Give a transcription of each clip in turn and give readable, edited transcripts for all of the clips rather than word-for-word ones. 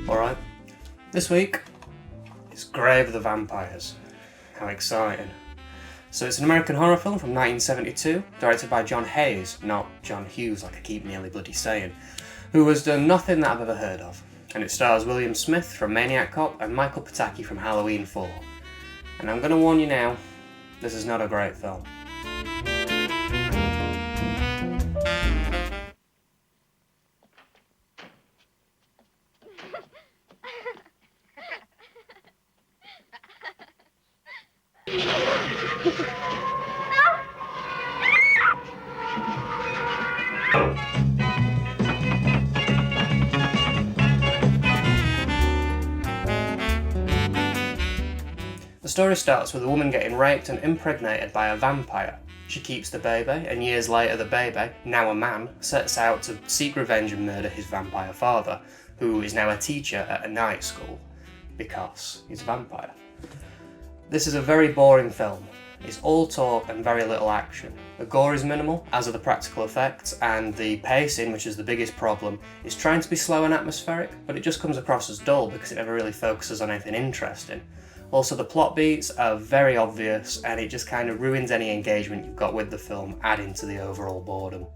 Alright, this week is Grave of the Vampires. How exciting. So it's an American horror film from 1972, directed by John Hayes, not John Hughes like I keep nearly bloody saying, who has done nothing that I've ever heard of. And it stars William Smith from Maniac Cop and Michael Pataki from Halloween 4. And I'm going to warn you now, this is not a great film. The story starts with a woman getting raped and impregnated by a vampire. She keeps the baby, and years later the baby, now a man, sets out to seek revenge and murder his vampire father, who is now a teacher at a night school, because he's a vampire. This is a very boring film. It's all talk and very little action. The gore is minimal, as are the practical effects, and the pacing, which is the biggest problem, is trying to be slow and atmospheric, but it just comes across as dull because it never really focuses on anything interesting. Also, the plot beats are very obvious, and it just kind of ruins any engagement you've got with the film, adding to the overall boredom.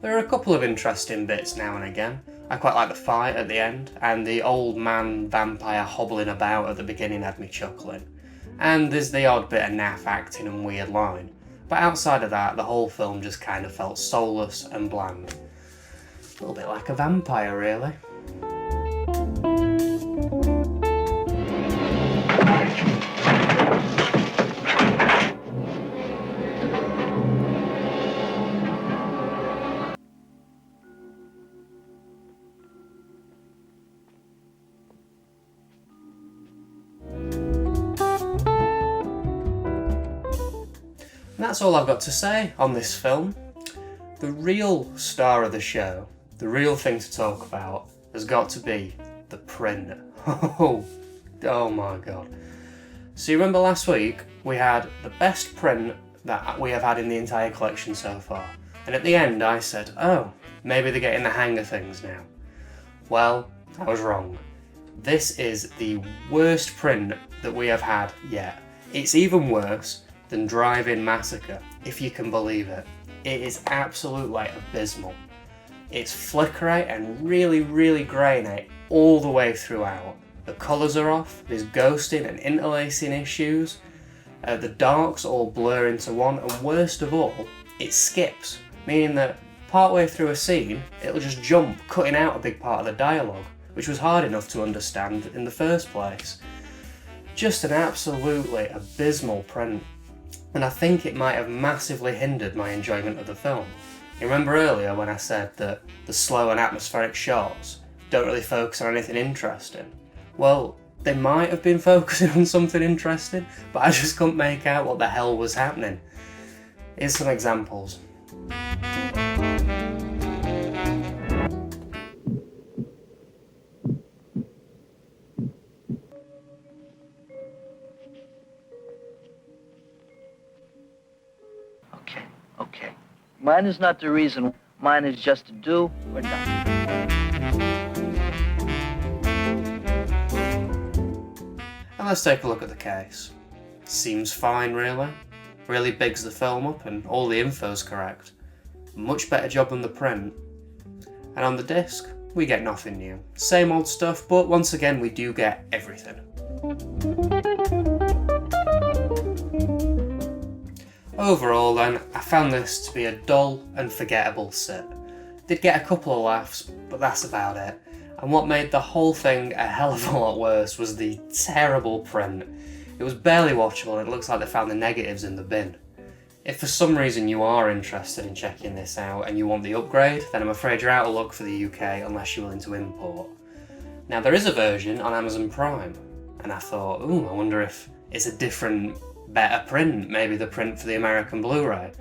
There are a couple of interesting bits now and again. I quite like the fight at the end, and the old man vampire hobbling about at the beginning had me chuckling. And there's the odd bit of naff acting and weird line. But outside of that, the whole film just kind of felt soulless and bland. A little bit like a vampire, really. And that's all I've got to say on this film. The real star of the show, the real thing to talk about, has got to be the print. Oh my god. So you remember last week we had the best print that we have had in the entire collection so far. And at the end I said, oh, maybe they're getting the hang of things now. Well, I was wrong. This is the worst print that we have had yet. It's even worse than Drive-In Massacre, if you can believe it. It is absolutely abysmal. It's flickery and really grainy all the way throughout. The colours are off, there's ghosting and interlacing issues, the darks all blur into one, and worst of all, it skips, meaning that partway through a scene, it'll just jump, cutting out a big part of the dialogue, which was hard enough to understand in the first place. Just an absolutely abysmal print. And I think it might have massively hindered my enjoyment of the film. You remember earlier when I said that the slow and atmospheric shots don't really focus on anything interesting? Well, they might have been focusing on something interesting, but I just couldn't make out what the hell was happening. Here's some examples. Okay. Mine is not the reason. Mine is just to do or not. And let's take a look at the case. Seems fine, really. Really bigs the film up and all the info's correct. Much better job than the print. And on the disc, we get nothing new. Same old stuff, but once again we do get everything. Overall then, I found this to be a dull and forgettable sit. Did get a couple of laughs, but that's about it. And what made the whole thing a hell of a lot worse was the terrible print. It was barely watchable and it looks like they found the negatives in the bin. If for some reason you are interested in checking this out and you want the upgrade, then I'm afraid you're out of luck for the UK unless you're willing to import. Now there is a version on Amazon Prime, and I thought, ooh, I wonder if it's a different, better print, maybe the print for the American Blu-ray.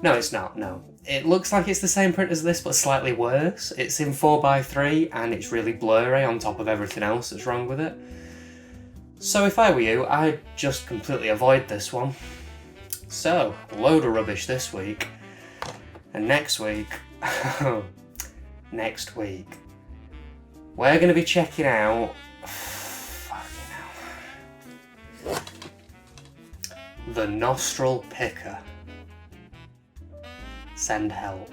No, it's not, no. It looks like it's the same print as this, but slightly worse. It's in 4x3 and it's really blurry on top of everything else that's wrong with it. So if I were you, I'd just completely avoid this one. So, a load of rubbish this week. And next week, we're going to be checking out, the Nostril picker. Send help.